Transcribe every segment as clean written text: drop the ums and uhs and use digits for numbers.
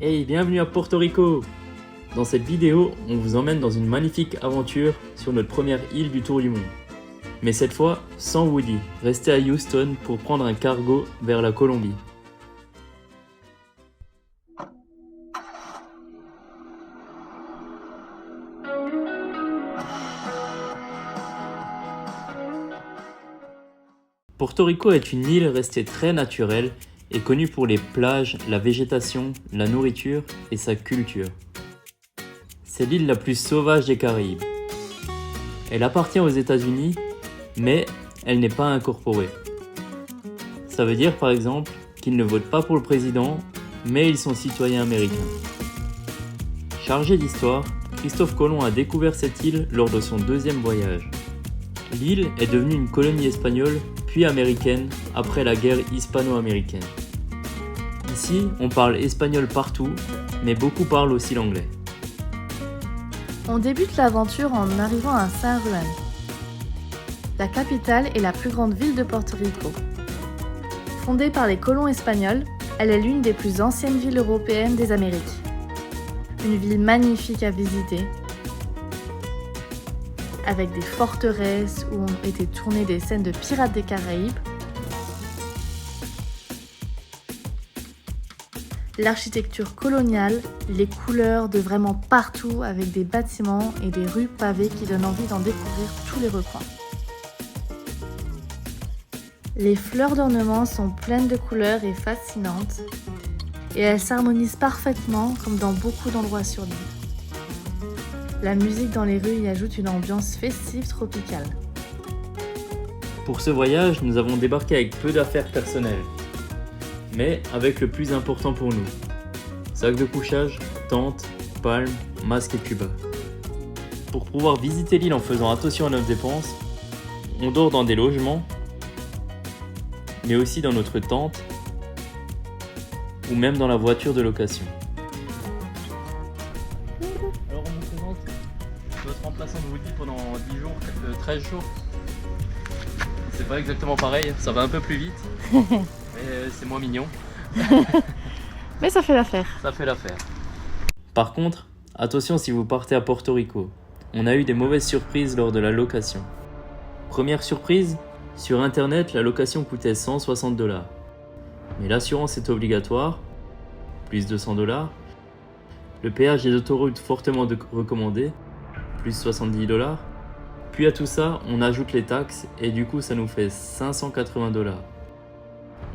Hey, bienvenue à Porto Rico! Dans cette vidéo, on vous emmène dans une magnifique aventure sur notre première île du tour du monde. Mais cette fois, sans Woody, restez à Houston pour prendre un cargo vers la Colombie. Porto Rico est une île restée très naturelle et connue pour les plages, la végétation, la nourriture et sa culture. C'est l'île la plus sauvage des Caraïbes. Elle appartient aux États-Unis, mais elle n'est pas incorporée. Ça veut dire par exemple qu'ils ne votent pas pour le président, mais ils sont citoyens américains. Chargé d'histoire, Christophe Colomb a découvert cette île lors de son deuxième voyage. L'île est devenue une colonie espagnole puis américaine après la guerre hispano-américaine. Ici, on parle espagnol partout, mais beaucoup parlent aussi l'anglais. On débute l'aventure en arrivant à San Juan. La capitale est la plus grande ville de Porto Rico. Fondée par les colons espagnols, elle est l'une des plus anciennes villes européennes des Amériques. Une ville magnifique à visiter, avec des forteresses où ont été tournées des scènes de pirates des Caraïbes. L'architecture coloniale, les couleurs de vraiment partout avec des bâtiments et des rues pavées qui donnent envie d'en découvrir tous les recoins. Les fleurs d'ornement sont pleines de couleurs et fascinantes et elles s'harmonisent parfaitement comme dans beaucoup d'endroits sur l'île. La musique dans les rues y ajoute une ambiance festive tropicale. Pour ce voyage, nous avons débarqué avec peu d'affaires personnelles, mais avec le plus important pour nous. Sac de couchage, tente, palme, masque et tuba. Pour pouvoir visiter l'île en faisant attention à nos dépenses, on dort dans des logements, mais aussi dans notre tente ou même dans la voiture de location. Alors on vous présente notre remplaçant de Woody pendant 10 jours, 13 jours. C'est pas exactement pareil, ça va un peu plus vite, mais c'est moins mignon. Mais ça fait l'affaire. Ça fait l'affaire. Par contre, attention si vous partez à Porto Rico. On a eu des mauvaises surprises lors de la location. Première surprise, sur internet la location coûtait $160. Mais l'assurance est obligatoire, plus $200. Le péage des autoroutes fortement recommandé, plus $70. Puis à tout ça, on ajoute les taxes et du coup ça nous fait $580.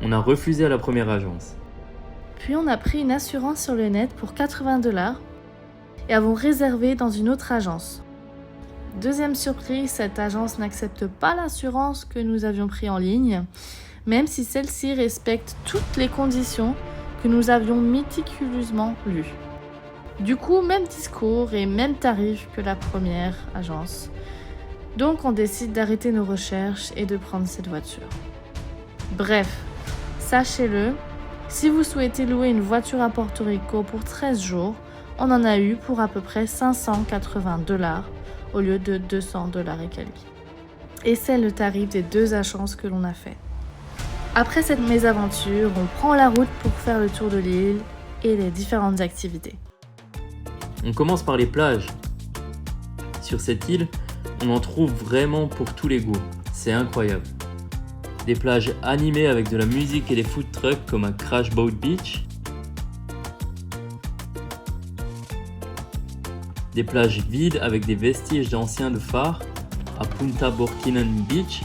On a refusé à la première agence. Puis on a pris une assurance sur le net pour $80 et avons réservé dans une autre agence. Deuxième surprise, cette agence n'accepte pas l'assurance que nous avions prise en ligne, même si celle-ci respecte toutes les conditions que nous avions méticuleusement lues. Du coup, même discours et même tarif que la première agence. Donc on décide d'arrêter nos recherches et de prendre cette voiture. Bref, sachez-le, si vous souhaitez louer une voiture à Porto Rico pour 13 jours, on en a eu pour à peu près $580 au lieu de $200 et quelques. Et c'est le tarif des deux agences que l'on a fait. Après cette mésaventure, on prend la route pour faire le tour de l'île et les différentes activités. On commence par les plages. Sur cette île, on en trouve vraiment pour tous les goûts. C'est incroyable. Des plages animées avec de la musique et des food trucks comme à Crash Boat Beach. Des plages vides avec des vestiges d'anciens de phares à Punta Borkinan Beach.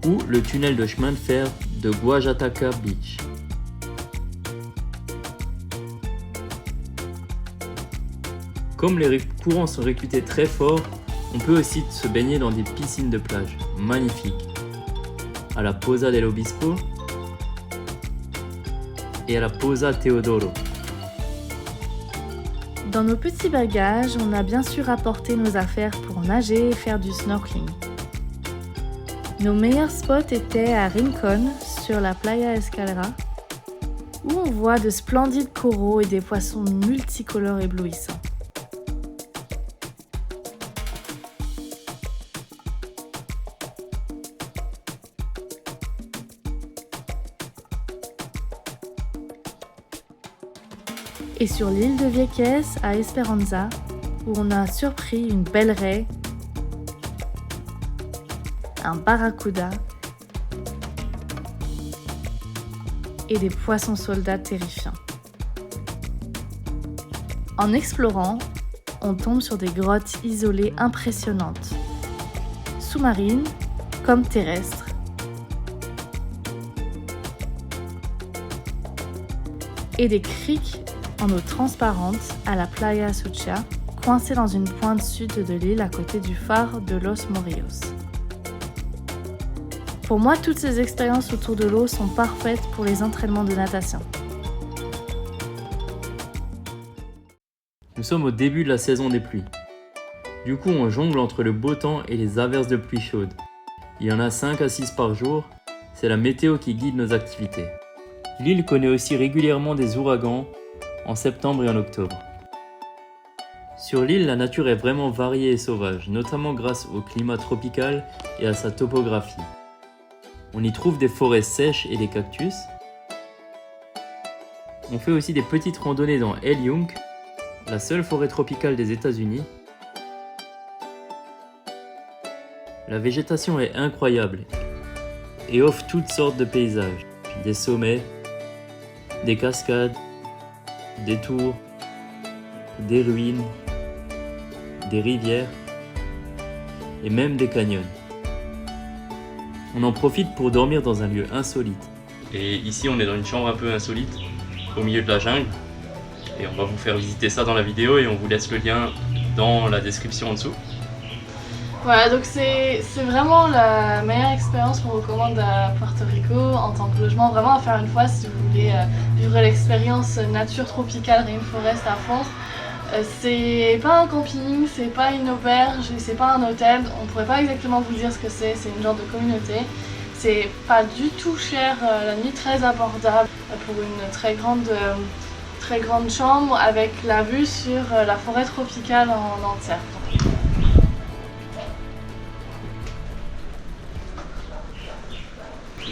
Ou le tunnel de chemin de fer de Guajataca Beach. Comme les courants sont réputés très forts, on peut aussi se baigner dans des piscines de plage magnifiques, à la Poza del Obispo et à la Poza Teodoro. Dans nos petits bagages, on a bien sûr apporté nos affaires pour nager et faire du snorkeling. Nos meilleurs spots étaient à Rincon, sur la Playa Escalera, où on voit de splendides coraux et des poissons multicolores éblouissants. Et sur l'île de Vieques à Esperanza, où on a surpris une belle raie, un barracuda et des poissons soldats terrifiants. En explorant, on tombe sur des grottes isolées impressionnantes, sous-marines comme terrestres. Et des criques en eau transparente à la Playa Sucia, coincée dans une pointe sud de l'île à côté du phare de Los Morillos. Pour moi, toutes ces expériences autour de l'eau sont parfaites pour les entraînements de natation. Nous sommes au début de la saison des pluies. Du coup, on jongle entre le beau temps et les averses de pluie chaude. Il y en a 5 à 6 par jour, c'est la météo qui guide nos activités. L'île connaît aussi régulièrement des ouragans en septembre et en octobre. Sur l'île, la nature est vraiment variée et sauvage, notamment grâce au climat tropical et à sa topographie. On y trouve des forêts sèches et des cactus. On fait aussi des petites randonnées dans El Yunque, la seule forêt tropicale des États-Unis. La végétation est incroyable et offre toutes sortes de paysages, des sommets, des cascades, des tours, des ruines, des rivières et même des canyons. On en profite pour dormir dans un lieu insolite. Et ici, on est dans une chambre un peu insolite, au milieu de la jungle. Et on va vous faire visiter ça dans la vidéo et on vous laisse le lien dans la description en dessous. Voilà, donc c'est vraiment la meilleure expérience qu'on recommande à Puerto Rico en tant que logement, vraiment à faire une fois si vous voulez vivre l'expérience nature tropicale rainforest à fond. C'est pas un camping, c'est pas une auberge, c'est pas un hôtel, on pourrait pas exactement vous dire ce que c'est une genre de communauté. C'est pas du tout cher la nuit, très abordable pour une très grande chambre avec la vue sur la forêt tropicale en entière.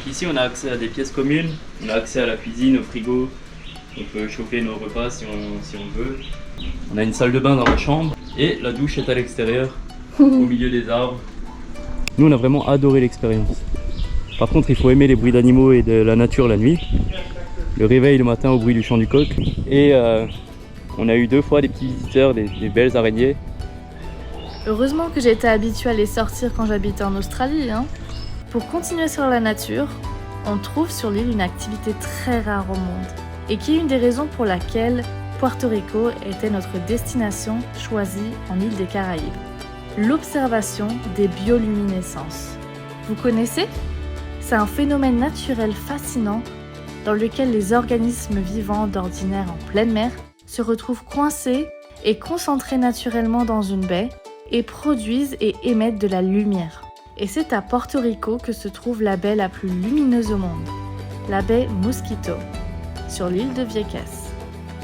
Ici, on a accès à des pièces communes, on a accès à la cuisine, au frigo, on peut chauffer nos repas si on veut. On a une salle de bain dans la chambre et la douche est à l'extérieur, au milieu des arbres. Nous, on a vraiment adoré l'expérience. Par contre, il faut aimer les bruits d'animaux et de la nature la nuit. Le réveil le matin au bruit du chant du coq. Et on a eu 2 fois des petits visiteurs, des belles araignées. Heureusement que j'étais habituée à les sortir quand j'habitais en Australie. Pour continuer sur la nature, on trouve sur l'île une activité très rare au monde et qui est une des raisons pour laquelle Puerto Rico était notre destination choisie en île des Caraïbes. L'observation des bioluminescences. Vous connaissez ? C'est un phénomène naturel fascinant dans lequel les organismes vivants d'ordinaire en pleine mer se retrouvent coincés et concentrés naturellement dans une baie et produisent et émettent de la lumière. Et c'est à Porto Rico que se trouve la baie la plus lumineuse au monde, la baie Mosquito, sur l'île de Vieques.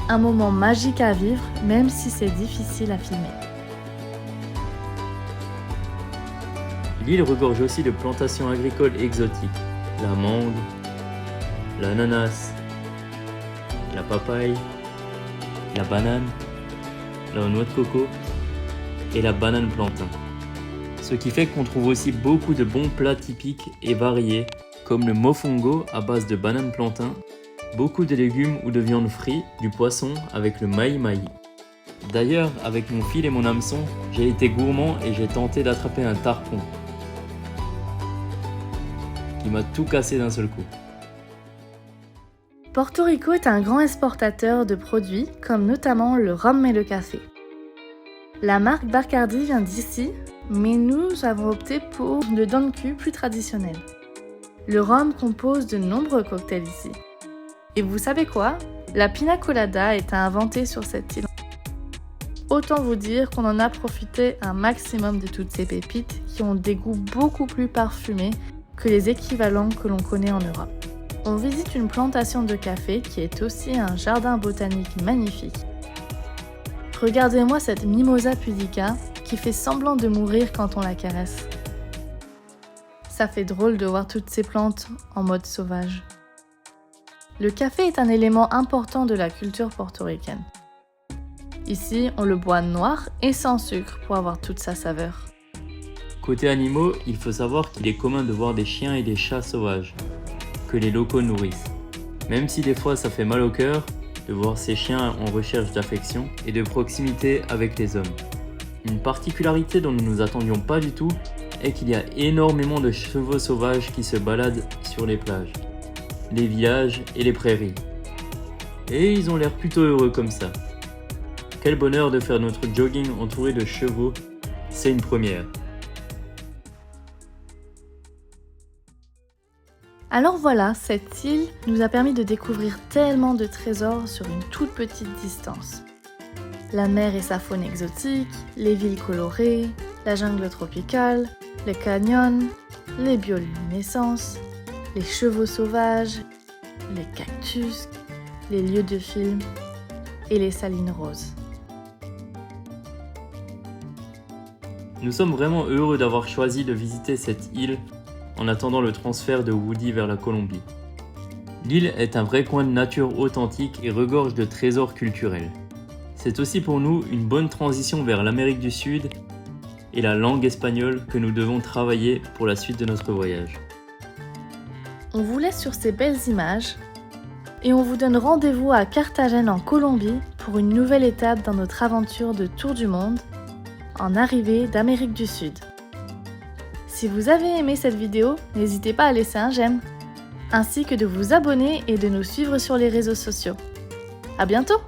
Un moment magique à vivre, même si c'est difficile à filmer. L'île regorge aussi de plantations agricoles exotiques, la mangue, l'ananas, la papaye, la banane, la noix de coco et la banane plantain. Ce qui fait qu'on trouve aussi beaucoup de bons plats typiques et variés, comme le mofongo à base de banane plantain, beaucoup de légumes ou de viande frite, du poisson avec le maï-maï. D'ailleurs, avec mon fil et mon hameçon, j'ai été gourmand et j'ai tenté d'attraper un tarpon, qui m'a tout cassé d'un seul coup. Porto Rico est un grand exportateur de produits, comme notamment le rhum et le café. La marque Bacardi vient d'ici, mais nous avons opté pour le Donku plus traditionnel. Le rhum compose de nombreux cocktails ici. Et vous savez quoi ? La pina colada a été inventée sur cette île. Autant vous dire qu'on en a profité un maximum de toutes ces pépites qui ont des goûts beaucoup plus parfumés que les équivalents que l'on connaît en Europe. On visite une plantation de café qui est aussi un jardin botanique magnifique. Regardez-moi cette Mimosa pudica qui fait semblant de mourir quand on la caresse. Ça fait drôle de voir toutes ces plantes en mode sauvage. Le café est un élément important de la culture portoricaine. Ici, on le boit noir et sans sucre pour avoir toute sa saveur. Côté animaux, il faut savoir qu'il est commun de voir des chiens et des chats sauvages, que les locaux nourrissent. Même si des fois ça fait mal au cœur de voir ces chiens en recherche d'affection et de proximité avec les hommes. Une particularité dont nous nous attendions pas du tout est qu'il y a énormément de chevaux sauvages qui se baladent sur les plages, les villages et les prairies. Et ils ont l'air plutôt heureux comme ça. Quel bonheur de faire notre jogging entouré de chevaux, c'est une première. Alors voilà, cette île nous a permis de découvrir tellement de trésors sur une toute petite distance. La mer et sa faune exotique, les villes colorées, la jungle tropicale, les canyons, les bioluminescences, les chevaux sauvages, les cactus, les lieux de film et les salines roses. Nous sommes vraiment heureux d'avoir choisi de visiter cette île en attendant le transfert de Woody vers la Colombie. L'île est un vrai coin de nature authentique et regorge de trésors culturels. C'est aussi pour nous une bonne transition vers l'Amérique du Sud et la langue espagnole que nous devons travailler pour la suite de notre voyage. On vous laisse sur ces belles images et on vous donne rendez-vous à Carthagène en Colombie pour une nouvelle étape dans notre aventure de tour du monde en arrivée d'Amérique du Sud. Si vous avez aimé cette vidéo, n'hésitez pas à laisser un j'aime, ainsi que de vous abonner et de nous suivre sur les réseaux sociaux. À bientôt!